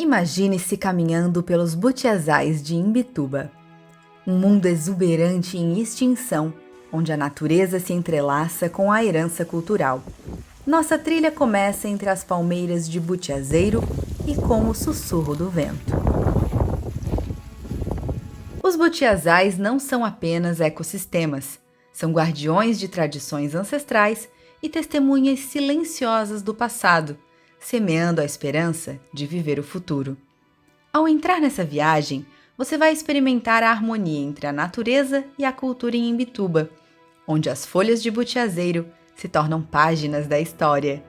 Imagine-se caminhando pelos butiazais de Imbituba, um mundo exuberante em extinção, onde a natureza se entrelaça com a herança cultural. Nossa trilha começa entre as palmeiras de butiazeiro e com o sussurro do vento. Os butiazais não são apenas ecossistemas, são guardiões de tradições ancestrais e testemunhas silenciosas do passado, semeando a esperança de viver o futuro. Ao entrar nessa viagem, você vai experimentar a harmonia entre a natureza e a cultura em Imbituba, onde as folhas de butiazeiro se tornam páginas da história.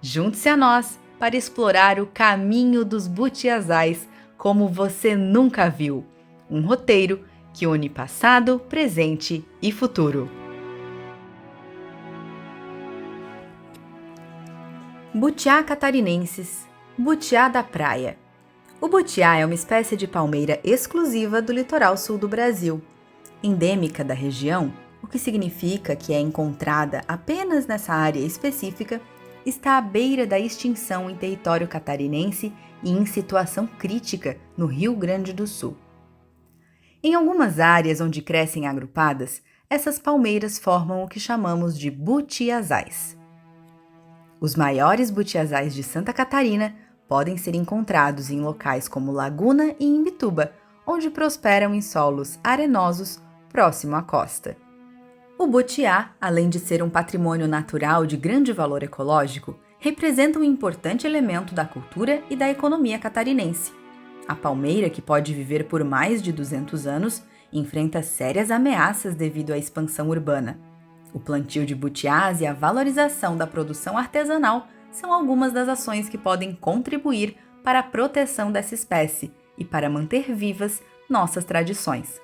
Junte-se a nós para explorar o caminho dos butiazais como você nunca viu. Um roteiro que une passado, presente e futuro. Butiá catarinensis, butiá da praia. O butiá é uma espécie de palmeira exclusiva do litoral sul do Brasil, endêmica da região, o que significa que é encontrada apenas nessa área específica, está à beira da extinção em território catarinense e em situação crítica no Rio Grande do Sul. Em algumas áreas onde crescem agrupadas, essas palmeiras formam o que chamamos de butiazais. Os maiores butiazais de Santa Catarina podem ser encontrados em locais como Laguna e Imbituba, onde prosperam em solos arenosos próximo à costa. O butiá, além de ser um patrimônio natural de grande valor ecológico, representa um importante elemento da cultura e da economia catarinense. A palmeira, que pode viver por mais de 200 anos, enfrenta sérias ameaças devido à expansão urbana. O plantio de butiás e a valorização da produção artesanal são algumas das ações que podem contribuir para a proteção dessa espécie e para manter vivas nossas tradições.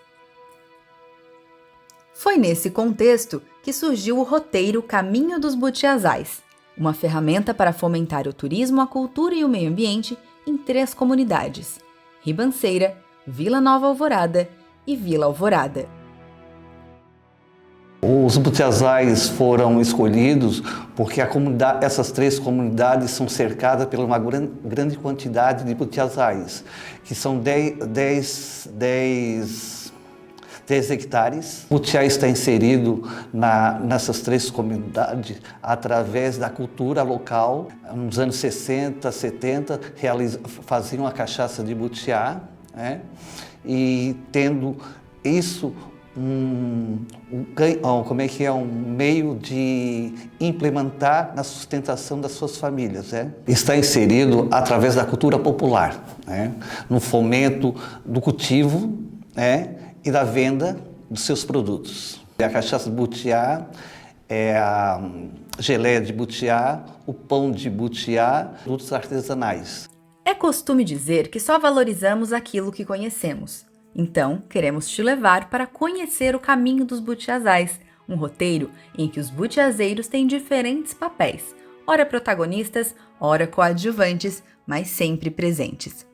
Foi nesse contexto que surgiu o roteiro Caminho dos Butiazais, uma ferramenta para fomentar o turismo, a cultura e o meio ambiente em 3 comunidades: Ribanceira, Vila Nova Alvorada e Vila Alvorada. Os butiazais foram escolhidos porque essas 3 comunidades são cercadas por uma grande quantidade de butiazais, que são 10 hectares. O butiá está inserido nessas 3 comunidades através da cultura local. Nos anos 60, 70, faziam a cachaça de butiá, né? E tendo isso um meio de implementar na sustentação das suas famílias, né? Está inserido através da cultura popular, né? No fomento do cultivo, né? E da venda dos seus produtos. A cachaça de butiá, a geleia de butiá, o pão de butiá, produtos artesanais. É costume dizer que só valorizamos aquilo que conhecemos. Então, queremos te levar para conhecer o caminho dos butiazais, um roteiro em que os butiazeiros têm diferentes papéis, ora protagonistas, ora coadjuvantes, mas sempre presentes.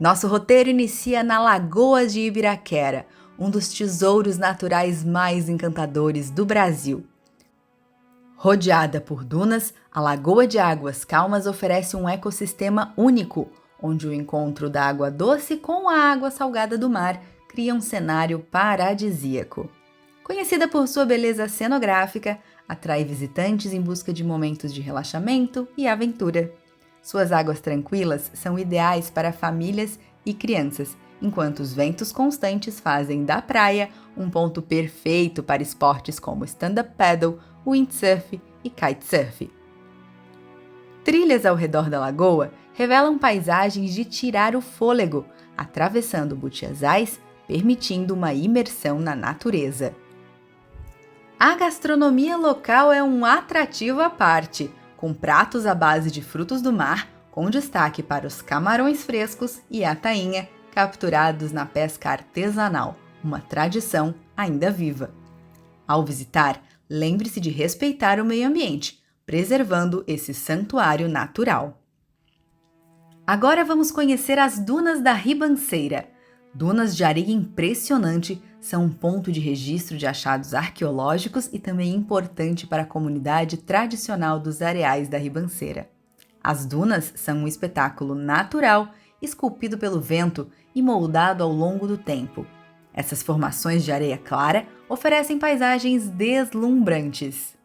Nosso roteiro inicia na Lagoa de Ibiraquera, um dos tesouros naturais mais encantadores do Brasil. Rodeada por dunas, a Lagoa de Águas Calmas oferece um ecossistema único, onde o encontro da água doce com a água salgada do mar cria um cenário paradisíaco. Conhecida por sua beleza cenográfica, atrai visitantes em busca de momentos de relaxamento e aventura. Suas águas tranquilas são ideais para famílias e crianças, enquanto os ventos constantes fazem da praia um ponto perfeito para esportes como stand-up paddle, windsurf e kitesurf. Trilhas ao redor da lagoa revelam paisagens de tirar o fôlego, atravessando butiazais, permitindo uma imersão na natureza. A gastronomia local é um atrativo à parte, com pratos à base de frutos do mar, com destaque para os camarões frescos e a tainha, capturados na pesca artesanal, uma tradição ainda viva. Ao visitar, lembre-se de respeitar o meio ambiente, preservando esse santuário natural. Agora vamos conhecer as dunas da Ribanceira. Dunas de areia impressionante são um ponto de registro de achados arqueológicos e também importante para a comunidade tradicional dos areais da Ribanceira. As dunas são um espetáculo natural esculpido pelo vento e moldado ao longo do tempo. Essas formações de areia clara oferecem paisagens deslumbrantes.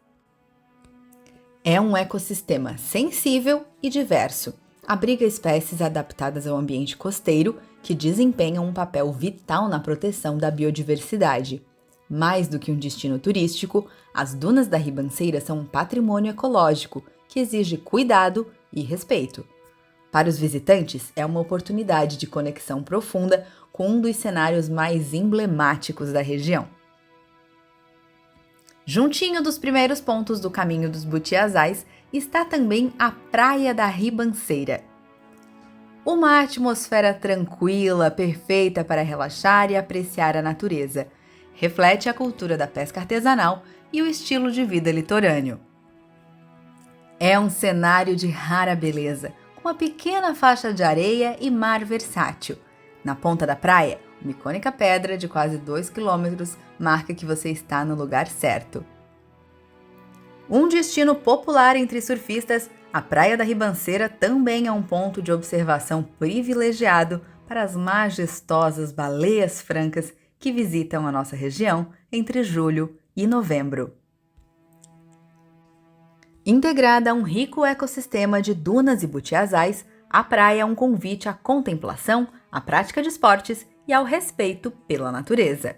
É um ecossistema sensível e diverso. Abriga espécies adaptadas ao ambiente costeiro que desempenham um papel vital na proteção da biodiversidade. Mais do que um destino turístico, as dunas da Ribanceira são um patrimônio ecológico que exige cuidado e respeito. Para os visitantes, é uma oportunidade de conexão profunda com um dos cenários mais emblemáticos da região. Juntinho dos primeiros pontos do caminho dos Butiazais está também a Praia da Ribanceira. Uma atmosfera tranquila, perfeita para relaxar e apreciar a natureza. Reflete a cultura da pesca artesanal e o estilo de vida litorâneo. É um cenário de rara beleza, com uma pequena faixa de areia e mar versátil. Na ponta da praia, uma icônica pedra de quase 2 km marca que você está no lugar certo. Um destino popular entre surfistas, a Praia da Ribanceira também é um ponto de observação privilegiado para as majestosas baleias francas que visitam a nossa região entre julho e novembro. Integrada a um rico ecossistema de dunas e butiazais, a praia é um convite à contemplação, à prática de esportes e ao respeito pela natureza.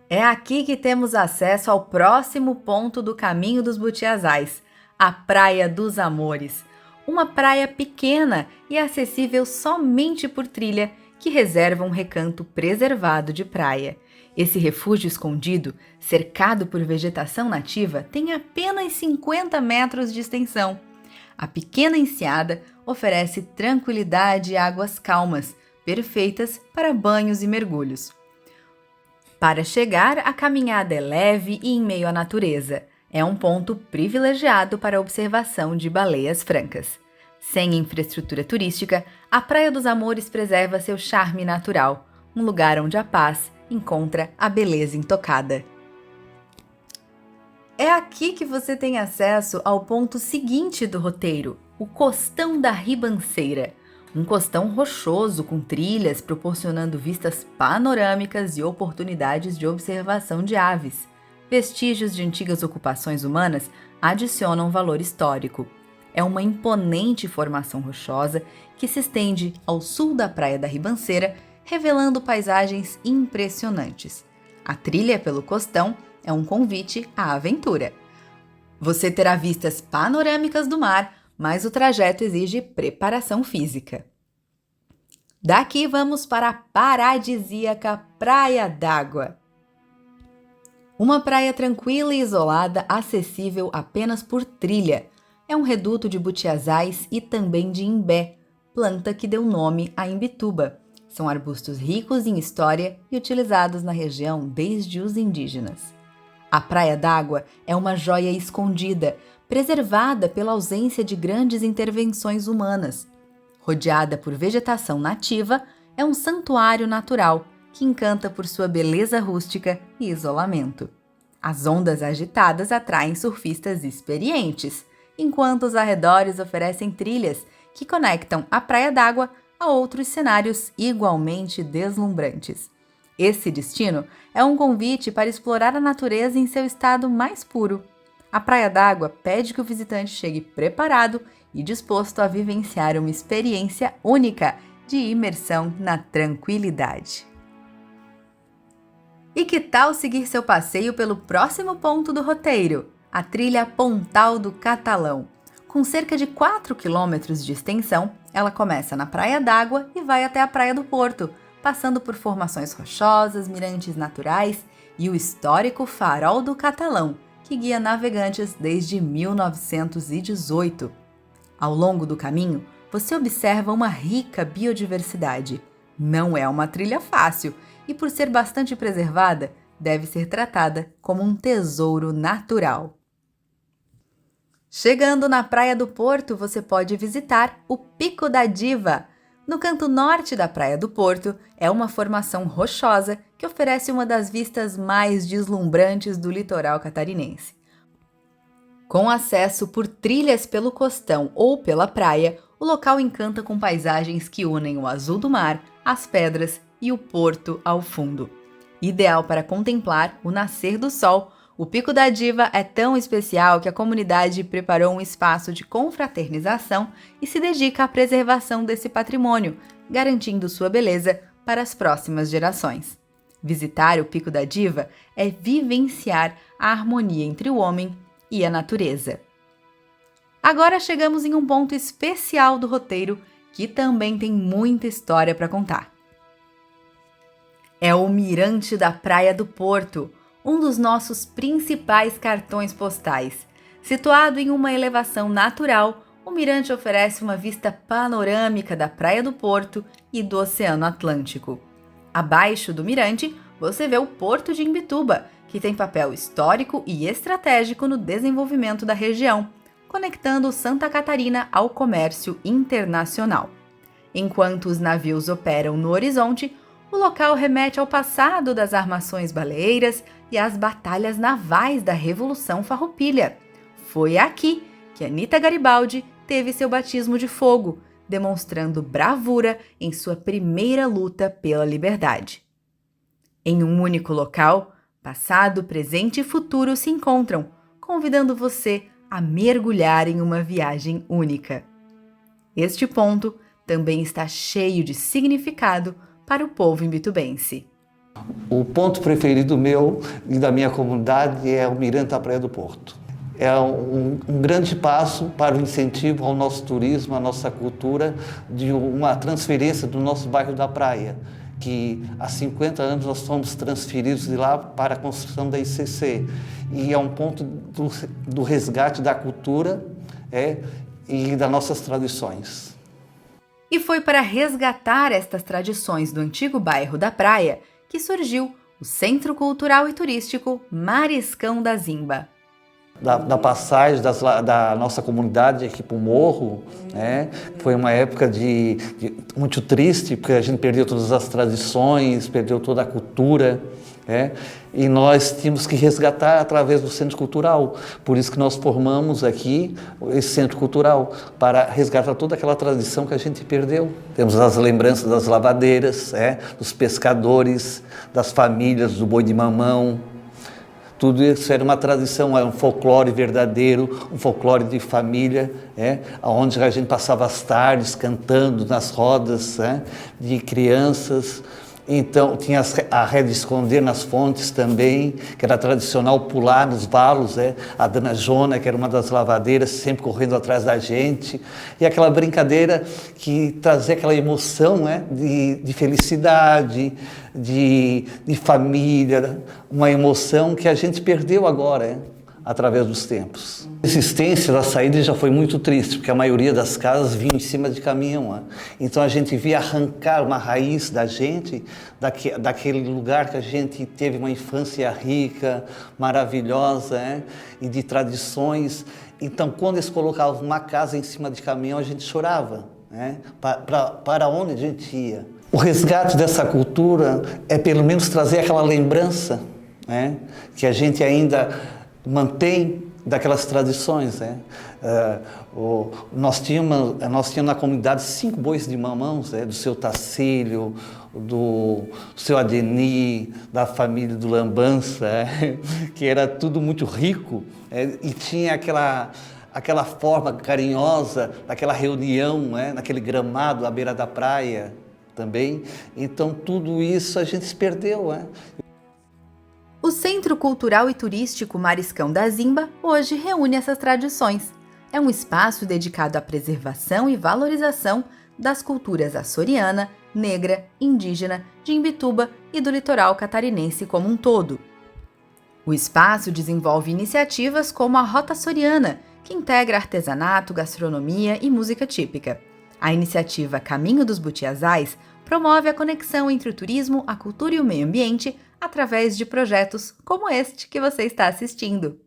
É aqui que temos acesso ao próximo ponto do caminho dos Butiazais, a Praia dos Amores, uma praia pequena e acessível somente por trilha que reserva um recanto preservado de praia. Esse refúgio escondido, cercado por vegetação nativa, tem apenas 50 metros de extensão. A pequena enseada oferece tranquilidade e águas calmas, perfeitas para banhos e mergulhos. Para chegar, a caminhada é leve e em meio à natureza. É um ponto privilegiado para a observação de baleias francas. Sem infraestrutura turística, a Praia dos Amores preserva seu charme natural, um lugar onde a paz encontra a beleza intocada. É aqui que você tem acesso ao ponto seguinte do roteiro, o Costão da Ribanceira. Um costão rochoso com trilhas proporcionando vistas panorâmicas e oportunidades de observação de aves. Vestígios de antigas ocupações humanas adicionam valor histórico. É uma imponente formação rochosa que se estende ao sul da Praia da Ribanceira, revelando paisagens impressionantes. A trilha pelo costão é um convite à aventura. Você terá vistas panorâmicas do mar, mas o trajeto exige preparação física. Daqui vamos para a paradisíaca Praia d'Água. Uma praia tranquila e isolada, acessível apenas por trilha. É um reduto de butiazais e também de imbé, planta que deu nome à Imbituba. São arbustos ricos em história e utilizados na região desde os indígenas. A Praia d'Água é uma joia escondida, preservada pela ausência de grandes intervenções humanas. Rodeada por vegetação nativa, é um santuário natural que encanta por sua beleza rústica e isolamento. As ondas agitadas atraem surfistas experientes, enquanto os arredores oferecem trilhas que conectam a Praia d'Água a outros cenários igualmente deslumbrantes. Esse destino é um convite para explorar a natureza em seu estado mais puro. A Praia d'Água pede que o visitante chegue preparado e disposto a vivenciar uma experiência única de imersão na tranquilidade. E que tal seguir seu passeio pelo próximo ponto do roteiro, a trilha Pontal do Catalão? Com cerca de 4 quilômetros de extensão, ela começa na Praia d'Água e vai até a Praia do Porto, passando por formações rochosas, mirantes naturais e o histórico Farol do Catalão, que guia navegantes desde 1918. Ao longo do caminho, você observa uma rica biodiversidade. Não é uma trilha fácil e, por ser bastante preservada, deve ser tratada como um tesouro natural. Chegando na Praia do Porto, você pode visitar o Pico da Diva. No canto norte da Praia do Porto, é uma formação rochosa que oferece uma das vistas mais deslumbrantes do litoral catarinense. Com acesso por trilhas pelo costão ou pela praia, o local encanta com paisagens que unem o azul do mar, as pedras e o porto ao fundo. Ideal para contemplar o nascer do sol, o Pico da Diva é tão especial que a comunidade preparou um espaço de confraternização e se dedica à preservação desse patrimônio, garantindo sua beleza para as próximas gerações. Visitar o Pico da Diva é vivenciar a harmonia entre o homem e a natureza. Agora chegamos em um ponto especial do roteiro que também tem muita história para contar. É o Mirante da Praia do Porto, um dos nossos principais cartões postais. Situado em uma elevação natural, o mirante oferece uma vista panorâmica da Praia do Porto e do Oceano Atlântico. Abaixo do mirante, você vê o Porto de Imbituba, que tem papel histórico e estratégico no desenvolvimento da região, conectando Santa Catarina ao comércio internacional. Enquanto os navios operam no horizonte, o local remete ao passado das armações baleeiras e às batalhas navais da Revolução Farroupilha. Foi aqui que Anita Garibaldi teve seu batismo de fogo, demonstrando bravura em sua primeira luta pela liberdade. Em um único local, passado, presente e futuro se encontram, convidando você a mergulhar em uma viagem única. Este ponto também está cheio de significado para o povo imbitubense. O ponto preferido meu e da minha comunidade é o Mirante da Praia do Porto. É um grande passo para o incentivo ao nosso turismo, à nossa cultura, de uma transferência do nosso bairro da praia, que há 50 anos nós fomos transferidos de lá para a construção da ICC. E é um ponto do resgate da cultura e das nossas tradições. E foi para resgatar estas tradições do antigo bairro da Praia que surgiu o Centro Cultural e Turístico Mariscão da Zimba. Da passagem da nossa comunidade aqui para o morro, foi uma época muito triste, porque a gente perdeu todas as tradições, perdeu toda a cultura, e nós tínhamos que resgatar através do Centro Cultural. Por isso que nós formamos aqui esse Centro Cultural, para resgatar toda aquela tradição que a gente perdeu. Temos as lembranças das lavadeiras, dos pescadores, das famílias, do boi de mamão. Tudo isso era uma tradição, era um folclore verdadeiro, um folclore de família, onde a gente passava as tardes cantando nas rodas de crianças. Então, tinha a rede esconder nas fontes também, que era tradicional pular nos valos, a Dona Jona, que era uma das lavadeiras, sempre correndo atrás da gente, e aquela brincadeira que trazia aquela emoção de felicidade, de família, uma emoção que a gente perdeu agora, através dos tempos. A existência da saída já foi muito triste, porque a maioria das casas vinha em cima de caminhão. Então a gente via arrancar uma raiz da gente, daquele lugar que a gente teve uma infância rica, maravilhosa, e de tradições. Então quando eles colocavam uma casa em cima de caminhão, a gente chorava, para onde a gente ia. O resgate dessa cultura é pelo menos trazer aquela lembrança, que a gente ainda mantém daquelas tradições. Nós tínhamos na comunidade 5 bois de mamãos, do seu Tacílio, do seu Adeni, da família do Lambança, que era tudo muito rico, e tinha aquela forma carinhosa daquela reunião, naquele gramado à beira da praia também. Então tudo isso a gente se perdeu. O Centro Cultural e Turístico Mariscão da Zimba hoje reúne essas tradições. É um espaço dedicado à preservação e valorização das culturas açoriana, negra, indígena, de Imbituba e do litoral catarinense como um todo. O espaço desenvolve iniciativas como a Rota Açoriana, que integra artesanato, gastronomia e música típica. A iniciativa Caminho dos Butiazais promove a conexão entre o turismo, a cultura e o meio ambiente através de projetos como este que você está assistindo.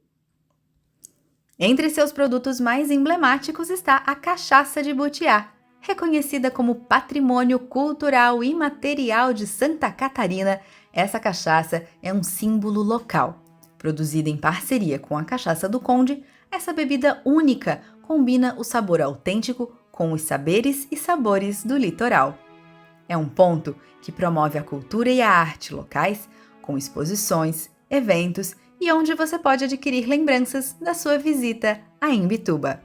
Entre seus produtos mais emblemáticos está a cachaça de Butiá, reconhecida como Patrimônio Cultural Imaterial de Santa Catarina. Essa cachaça é um símbolo local. Produzida em parceria com a Cachaça do Conde, essa bebida única combina o sabor autêntico com os saberes e sabores do litoral. É um ponto que promove a cultura e a arte locais, com exposições, eventos e onde você pode adquirir lembranças da sua visita a Imbituba.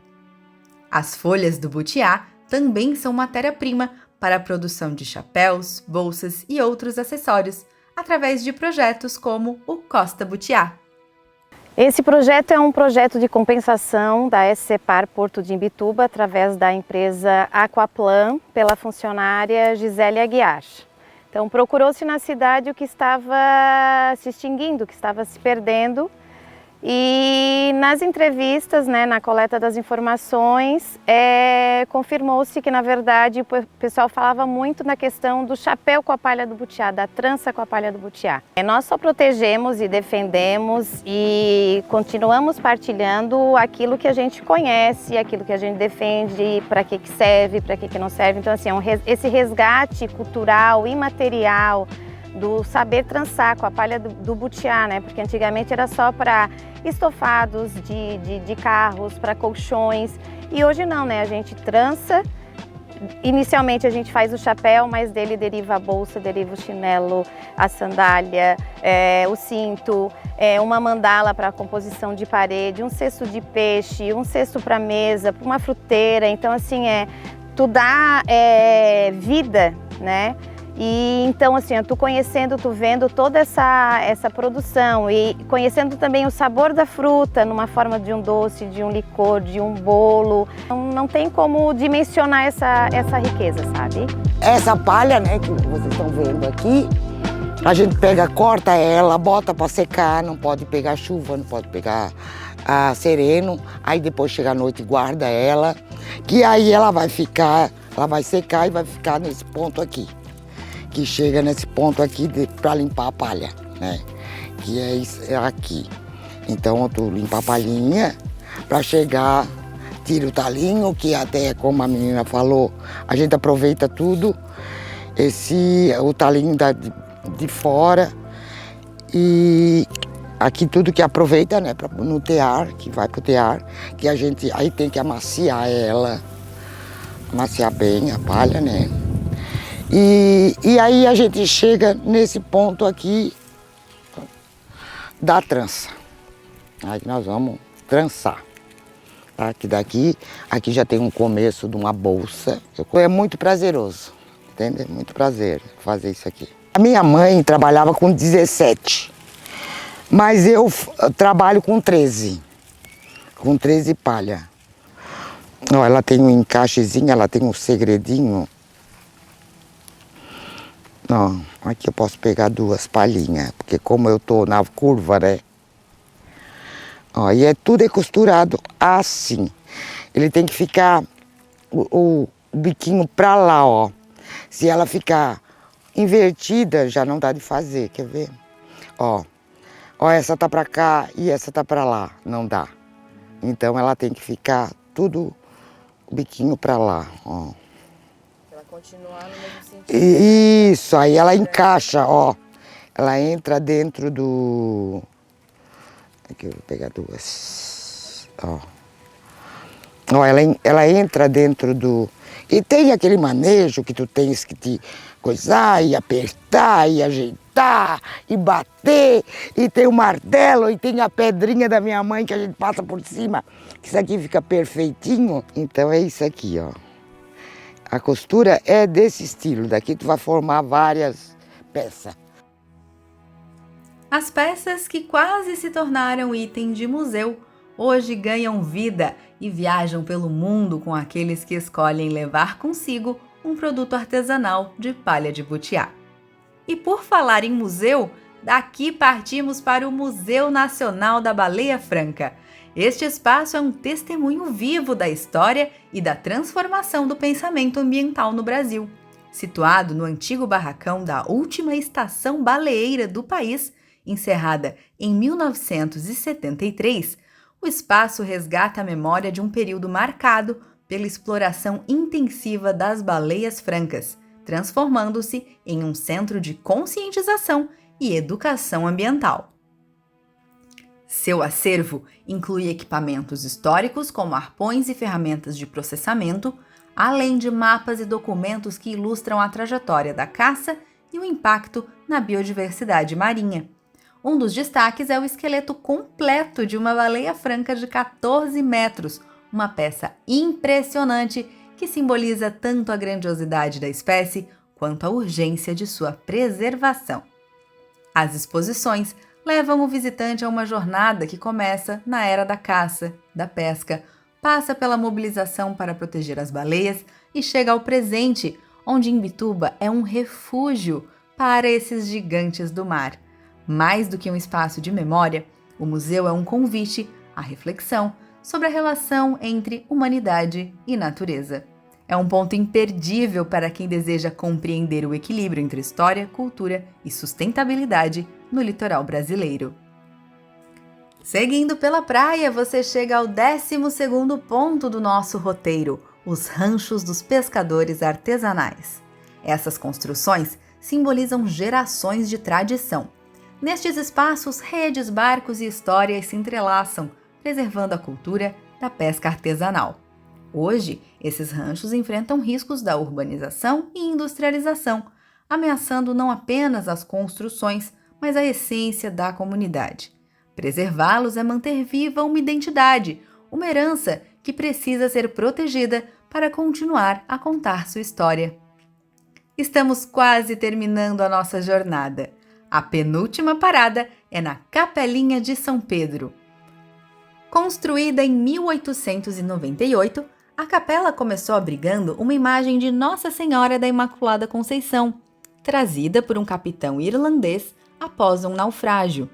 As folhas do butiá também são matéria-prima para a produção de chapéus, bolsas e outros acessórios, através de projetos como o Costa Butiá. Esse projeto é um projeto de compensação da SCPAR Porto de Imbituba através da empresa Aquaplan pela funcionária Gisele Aguiar. Então procurou-se na cidade o que estava se extinguindo, o que estava se perdendo, e nas entrevistas, na coleta das informações, confirmou-se que na verdade o pessoal falava muito na questão do chapéu com a palha do butiá, da trança com a palha do butiá. Nós só protegemos e defendemos e continuamos partilhando aquilo que a gente conhece, aquilo que a gente defende, para que serve, para que não serve. Então assim, esse resgate cultural, imaterial, do saber trançar com a palha do butiá, porque antigamente era só para estofados de carros, para colchões, e hoje não, a gente trança. Inicialmente a gente faz o chapéu, mas dele deriva a bolsa, deriva o chinelo, a sandália, o cinto, uma mandala para composição de parede, um cesto de peixe, um cesto para mesa, uma fruteira. Então assim, tu dá vida, E então assim, tu conhecendo, tu vendo toda essa produção e conhecendo também o sabor da fruta numa forma de um doce, de um licor, de um bolo. Não tem como dimensionar essa riqueza, sabe? Essa palha, que vocês estão vendo aqui, a gente pega, corta ela, bota para secar, não pode pegar chuva, não pode pegar sereno, aí depois chega a noite e guarda ela, que aí ela vai secar e vai ficar nesse ponto aqui. Que chega nesse ponto aqui para limpar a palha, que é aqui. Então tu limpa a palhinha para chegar, tira o talinho, que até como a menina falou, a gente aproveita tudo, o talinho de fora, e aqui tudo que aproveita, no tear, que vai pro tear, que a gente aí tem que amaciar ela, amaciar bem a palha, E aí a gente chega nesse ponto aqui da trança. Aí nós vamos trançar. Tá? Aqui já tem um começo de uma bolsa. É muito prazeroso, entende? Muito prazer fazer isso aqui. A minha mãe trabalhava com 17, mas eu trabalho com 13. Com 13 palha. Ó, ela tem um encaixezinho, ela tem um segredinho. Não, aqui eu posso pegar 2 palhinhas, porque como eu tô na curva, Ó, e tudo é costurado assim. Ele tem que ficar o biquinho pra lá, ó. Se ela ficar invertida, já não dá de fazer, quer ver? Ó, essa tá pra cá e essa tá pra lá, não dá. Então ela tem que ficar tudo o biquinho pra lá, ó. Continuar no mesmo sentido. Isso, aí ela encaixa, ó. Ela entra dentro do... Aqui eu vou pegar 2. Ó. Ó, ela entra dentro do... E tem aquele manejo que tu tens que te coisar e apertar e ajeitar e bater. E tem o martelo e tem a pedrinha da minha mãe que a gente passa por cima. Isso aqui fica perfeitinho. Então é isso aqui, ó. A costura é desse estilo, daqui tu vai formar várias peças. As peças que quase se tornaram item de museu, hoje ganham vida e viajam pelo mundo com aqueles que escolhem levar consigo um produto artesanal de palha de butiá. E por falar em museu, daqui partimos para o Museu Nacional da Baleia Franca. Este espaço é um testemunho vivo da história e da transformação do pensamento ambiental no Brasil. Situado no antigo barracão da última estação baleeira do país, encerrada em 1973, o espaço resgata a memória de um período marcado pela exploração intensiva das baleias francas, transformando-se em um centro de conscientização e educação ambiental. Seu acervo inclui equipamentos históricos como arpões e ferramentas de processamento, além de mapas e documentos que ilustram a trajetória da caça e o impacto na biodiversidade marinha. Um dos destaques é o esqueleto completo de uma baleia franca de 14 metros, uma peça impressionante que simboliza tanto a grandiosidade da espécie quanto a urgência de sua preservação. As exposições levam o visitante a uma jornada que começa na era da caça, da pesca, passa pela mobilização para proteger as baleias e chega ao presente, onde Imbituba é um refúgio para esses gigantes do mar. Mais do que um espaço de memória, o museu é um convite à reflexão sobre a relação entre humanidade e natureza. É um ponto imperdível para quem deseja compreender o equilíbrio entre história, cultura e sustentabilidade no litoral brasileiro. Seguindo pela praia, você chega ao 12º ponto do nosso roteiro, os ranchos dos pescadores artesanais. Essas construções simbolizam gerações de tradição. Nestes espaços, redes, barcos e histórias se entrelaçam, preservando a cultura da pesca artesanal. Hoje, esses ranchos enfrentam riscos da urbanização e industrialização, ameaçando não apenas as construções, mas a essência da comunidade. Preservá-los é manter viva uma identidade, uma herança que precisa ser protegida para continuar a contar sua história. Estamos quase terminando a nossa jornada. A penúltima parada é na Capelinha de São Pedro. Construída em 1898, a capela começou abrigando uma imagem de Nossa Senhora da Imaculada Conceição, trazida por um capitão irlandês após um naufrágio.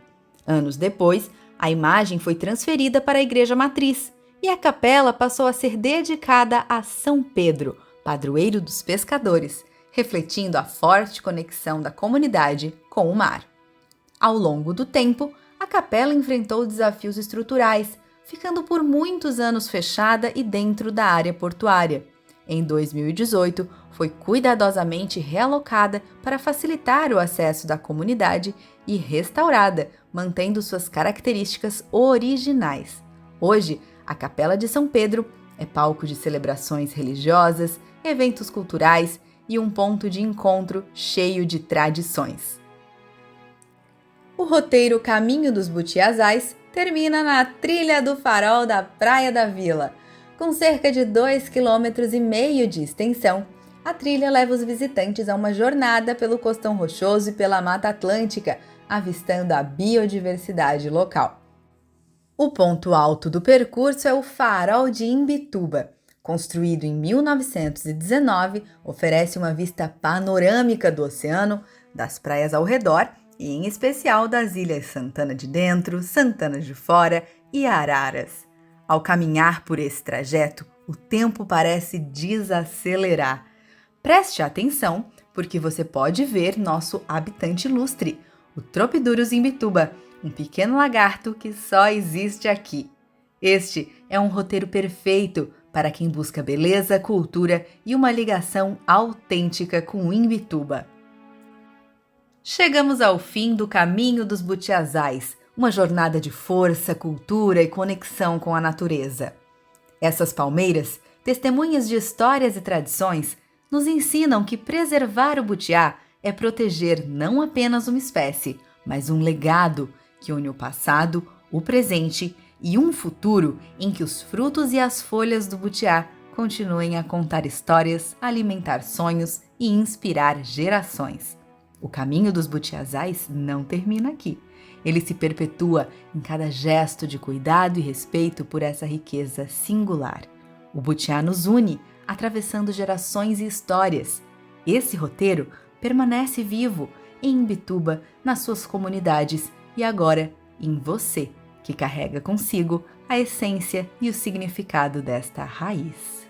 Anos depois, a imagem foi transferida para a igreja matriz e a capela passou a ser dedicada a São Pedro, padroeiro dos pescadores, refletindo a forte conexão da comunidade com o mar. Ao longo do tempo, a capela enfrentou desafios estruturais, ficando por muitos anos fechada e dentro da área portuária. Em 2018, foi cuidadosamente realocada para facilitar o acesso da comunidade e restaurada, mantendo suas características originais. Hoje, a Capela de São Pedro é palco de celebrações religiosas, eventos culturais e um ponto de encontro cheio de tradições. O roteiro Caminho dos Butiazais termina na Trilha do Farol da Praia da Vila. Com cerca de 2,5 km de extensão, a trilha leva os visitantes a uma jornada pelo Costão Rochoso e pela Mata Atlântica, avistando a biodiversidade local. O ponto alto do percurso é o Farol de Imbituba. Construído em 1919, oferece uma vista panorâmica do oceano, das praias ao redor e, em especial, das ilhas Santana de Dentro, Santana de Fora e Araras. Ao caminhar por esse trajeto, o tempo parece desacelerar. Preste atenção, porque você pode ver nosso habitante ilustre, o Tropidurus imbituba, um pequeno lagarto que só existe aqui. Este é um roteiro perfeito para quem busca beleza, cultura e uma ligação autêntica com Imbituba. Chegamos ao fim do Caminho dos Butiazais, uma jornada de força, cultura e conexão com a natureza. Essas palmeiras, testemunhas de histórias e tradições, nos ensinam que preservar o butiá é proteger não apenas uma espécie, mas um legado que une o passado, o presente e um futuro em que os frutos e as folhas do butiá continuem a contar histórias, alimentar sonhos e inspirar gerações. O caminho dos butiazais não termina aqui. Ele se perpetua em cada gesto de cuidado e respeito por essa riqueza singular. O butiá nos une, atravessando gerações e histórias. Esse roteiro permanece vivo em Imbituba, nas suas comunidades e agora em você, que carrega consigo a essência e o significado desta raiz.